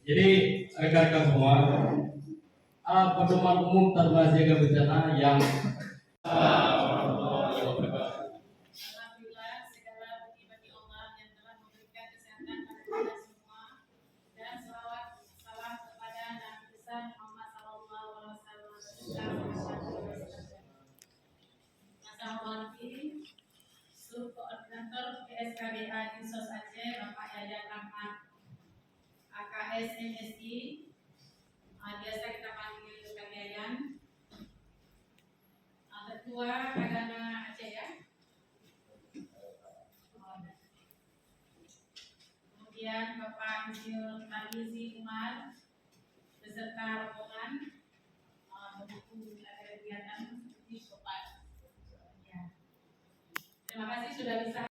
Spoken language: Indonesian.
Jadi rekan-rekan semua, pedoman umum taruna siaga bencana yang Alhamdulillah, segala puji bagi Allah yang telah memberikan kesehatan pada kita semua, dan selawat salam kepada Nabi besar Muhammad Sallallahu Alaihi Wasallam. Assalamualaikum, Subkoordinator PSKBA Dinsos Aceh Bapak Yayat Ahmad, AKS MSI, biasa kita panggil Kak Yayan, Ketua Agama Aceh ya. Kemudian Bapak Insinyur Tarmizi Umar beserta rombongan mendukung kegiatan di Sobat. Terima kasih sudah bisa